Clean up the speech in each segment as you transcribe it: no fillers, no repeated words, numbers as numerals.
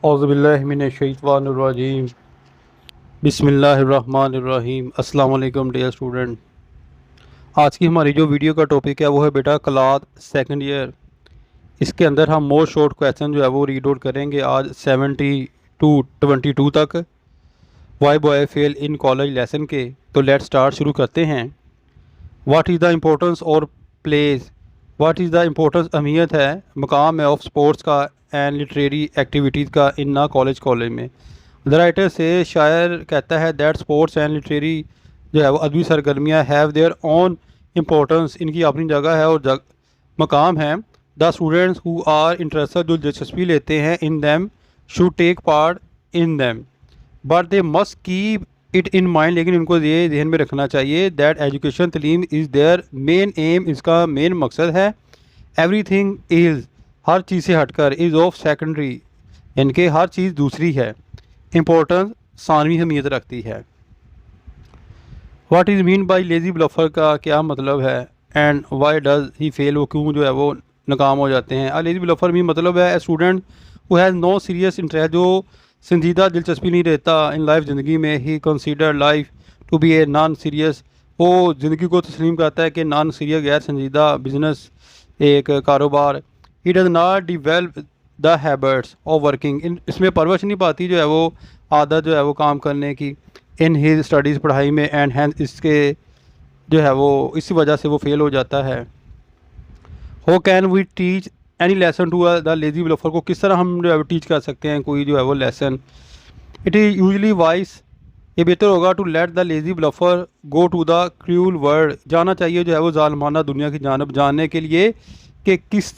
औज़ुबिल्लाहिमिनश्शैतानिर्रजीम बिस्मिल्लाहिर्रहमानिर्रहीम। अस्सलाम वालेकुम डियर स्टूडेंट। आज की हमारी जो वीडियो का टॉपिक है वो है बेटा क्लास सेकंड ईयर। इसके अंदर हम मोस्ट शॉर्ट क्वेश्चन जो है वो रीड आउट करेंगे आज 70 to 22 तक। Why boy fail in college lesson के। तो लेट स्टार्ट, शुरू करते हैं। व्हाट इज़ द इम्पोर्टेंस और place, what is the importance, अहमियत है, मकाम है ऑफ स्पोर्ट्स का एंड लिटरेरी एक्टिविटीज़ का इन ना कॉलेज में। द राइटर से, शायर कहता है दैट स्पोर्ट्स एंड लिटरेरी जो है वो अदबी सरगर्मियाँ हैव देयर ओन इम्पोर्टेंस, इनकी अपनी जगह है और मकाम है। The students who are interested, जो दिलचस्पी लेते हैं, in them should take part in them, but they must keep it in mind, लेकिन इनको ये ध्यान में रखना चाहिए दैट एजुकेशन तलीम इज़ देयर मेन एम, इसका मेन मकसद है। एवरी थिंग इज़, हर चीज़ से हटकर, इज़ ऑफ सेकेंडरी, इनके हर चीज़ दूसरी है। इम्पोर्टेंस, सानवी अहमियत रखती है। What is mean by lazy bluffer का क्या मतलब है, and why does he fail, वो क्यों जो है वो नाकाम हो जाते हैं। अ लेज़ी ब्लफर भी मतलब है student who has no serious interest, जो संजीदा दिलचस्पी नहीं रहता इन लाइफ, ज़िंदगी में। He consider life to be a non serious, वो ज़िंदगी को तस्लीम करता है कि नॉन सीरियस, गैर संजीदा बिजनेस, एक कारोबार। He does not develop the habits of working, इसमें परवरिश नहीं पाती जो है वो आदत जो है वो काम करने की, इन हिज स्टडीज़, पढ़ाई में, एंड हैंस, इसके जो है वो इसी वजह से वो फेल हो जाता है। How can we teach any lesson to the lazy bluffer, को किस तरह हम जो है टीच कर सकते हैं कोई जो है वो lesson. It is usually wise, ये बेहतर होगा to let the lazy bluffer go to the cruel world, जाना चाहिए जो है वो जालमाना दुनिया की जानब, जानने के लिए कि किस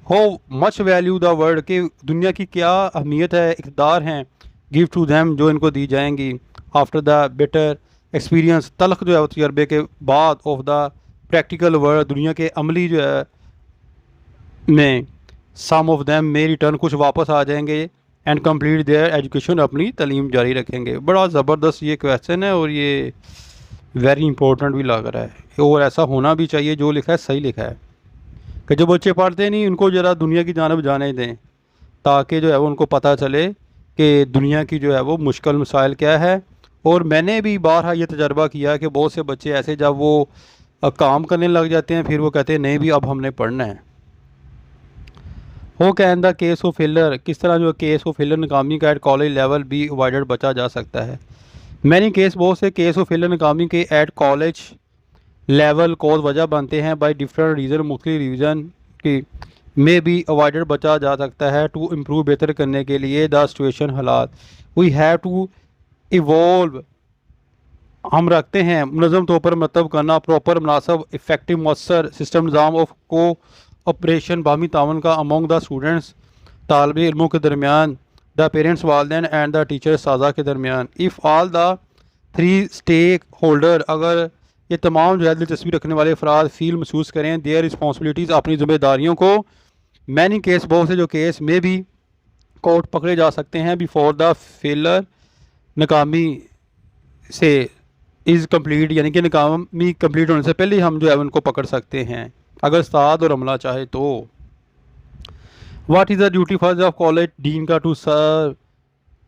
हो मच वैल्यू द वर्ल्ड, के दुनिया की क्या अहमियत है, इक़्तिदार हैं, गिव टू दैम, जो इनको दी जाएंगी। आफ्टर द बेटर एक्सपीरियंस, तलख जो है वो तजर्बे के बाद, ऑफ द प्रैक्टिकल वर्ल्ड, दुनिया के अमली जो है में, सम ऑफ दैम मे रिटर्न, कुछ वापस आ जाएंगे, एंड कम्प्लीट देयर एजुकेशन, अपनी तालीम जारी रखेंगे। बड़ा ज़बरदस्त ये क्वेश्चन है और ये वेरी इंपॉर्टेंट भी लग रहा है, और ऐसा होना भी चाहिए, जो लिखा है सही लिखा है कि जो बच्चे पढ़ते नहीं उनको ज़रा दुनिया की जानब जाने दें, ताकि जो है वो उनको पता चले कि दुनिया की जो है वो मुश्किल मसाइल क्या है। और मैंने भी बारहा ये तजर्बा किया कि बहुत से बच्चे ऐसे, जब वो काम करने लग जाते हैं, फिर वो कहते हैं नहीं भी अब हमने पढ़ना है। How can the case of failure, किस तरह जो केस ऑफ फेलर, नाकामी का एट कॉलेज लेवल भी अवॉइडेड, बचा जा सकता है। मैंने केस, बहुत से केस ऑफ फेलर, नाकामी के एट कॉलेज लेवल कॉज वजह बनते हैं बाई डिफरेंट रीज़न, मुख्तलिफ रीज़न की, में भी अवॉइडेड, बचा जा सकता है। टू इम्प्रूव, बेहतर करने के लिए, द सिचुएशन, हालात, वी हैव टू इवॉल्व, हम रखते हैं, मुनज़म तौर पर मतलब करना, प्रॉपर, मुनासब, इफ़ेक्टिव, मौसर सिस्टम, निज़ाम ऑफ को ऑपरेशन, बामी तावन का, अमोंग द स्टूडेंट्स, तालब इल्मों के दरमियान, द पेरेंट्स, वालदैन, एंड द टीचर, साजा के दरमियान। If all the three stakeholder, अगर ये तमाम जो है दिलचस्पी रखने वाले अफराद फील महसूस करें देयर रिस्पॉन्सिबिलिटीज़, अपनी जिम्मेदारियों को, मैनी केस, बहुत से जो केस में भी कोर्ट पकड़े जा सकते हैं बिफोर द फेलर, नाकामी से, इज़ कम्प्लीट, यानी कि नाकामी कम्प्लीट होने से पहले हम जो है उनको पकड़ सकते हैं, अगर उस्ताद और अमला चाहे तो। व्हाट इज़ द ड्यूटी फर्ज ऑफ कॉलेज डीन का, टू सर्व,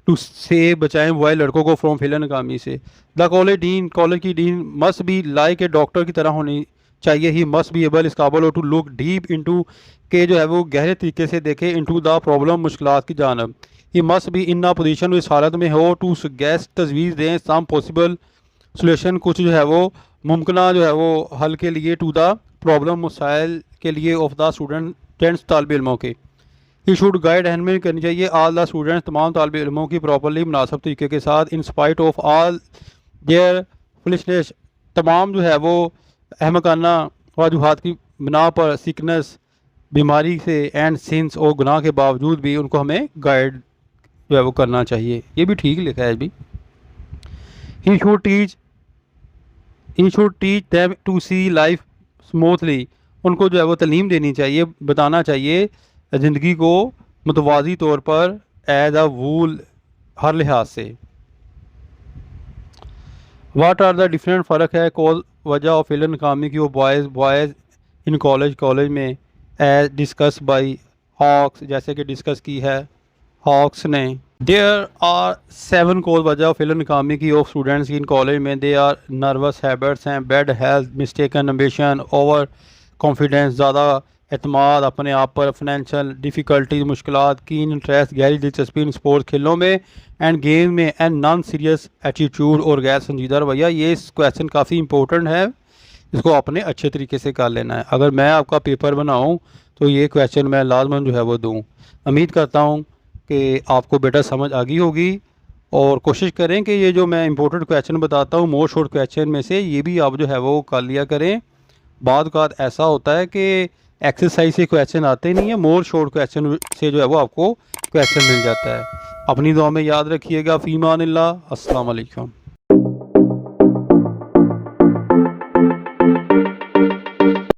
टू से बचाएं बॉय लड़कों को फ्रॉम फेलर, नाकामी से। द कॉलेज डीन, कॉलेज की dean, must be like a doctor की तरह होनी चाहिए। ही मस्ट बी एबल, इस काबल हो, टू लुक डीप इनटू, के जो है वो गहरे तरीके से देखे, इनटू द प्रॉब्लम, मुश्किलात की जानब। He must be in a position, इस हालत में हो, टू सजेस्ट, तजवीज़ दें, सम पॉसिबल सोल्यूशन, कुछ जो है वो मुमकिन जो है वो हल के लिए, टू द प्रॉब्लम, मसाइल के लिए, ऑफ द स्टूडेंट्स, तालब इल्मों के। ही शुड गाइड, रहनमाई करनी चाहिए, आल द स्टूडेंट्स, तमाम तालब इल्मों की, प्रॉपरली, मुनासिब तरीके के साथ, in spite of all their foolishness, तमाम जो है वो अहमकाना वजूहात की बिना पर, सिकनेस, बीमारी से, एंड सिंस, और गुनाह के बावजूद भी उनको हमें गाइड जो है वो करना चाहिए। ये भी ठीक लिखा है भी। He should teach, he should teach them to see life smoothly, उनको जो है वो तालीम देनी चाहिए, बताना चाहिए ज़िंदगी को मुतवाज़ी तौर पर, एज अ वूल, हर लिहाज से। वाट आर द डिफरेंट, फ़र्क है, कॉज, वजह ऑफ फेलर, नाकामी की, वो बॉयज़ इन कॉलेज में, एज डिस्कस बाई हॉक्स, जैसे कि डिस्कस की है हॉक्स ने देयर आर 7 कोज वजह फिल नाकामी की ऑफ स्टूडेंट्स इन कॉलेज में। दे आर नर्वस हैबिट्स हैं, bad health, mistaken ambition, over confidence, ज़्यादा एतमाद अपने आप पर, फाइनेंशियल डिफ़िकल्टीज मुश्किलात, कीन इंटरेस्ट गहरी दिलचस्पी इन स्पोर्ट्स खेलों में एंड गेम में, एंड नॉन सीरियस एटीट्यूड और गैर संजीदा रवैया। ये इस क्वेश्चन काफ़ी इंपॉर्टेंट है, इसको आपने अच्छे तरीके से कर लेना है। अगर मैं आपका पेपर बनाऊँ तो ये क्वेश्चन मैं लाजमन जो है वो दूँ। उम्मीद करता हूँ कि आपको बेटा समझ आ गई होगी, और कोशिश करें कि ये जो मैं इंपॉर्टेंट क्वेश्चन बताता हूँ मोस्ट शॉर्ट क्वेश्चन में से ये भी आप जो है वो कर लिया करें। बाद औक़ात ऐसा होता है कि एक्सरसाइज से क्वेश्चन आते नहीं है, मोर शॉर्ट क्वेश्चन से जो है वो आपको क्वेश्चन मिल जाता है। अपनी दुआ में याद रखिएगा। फ़ीमानिल्लाह, अस्सलाम वालेकुम।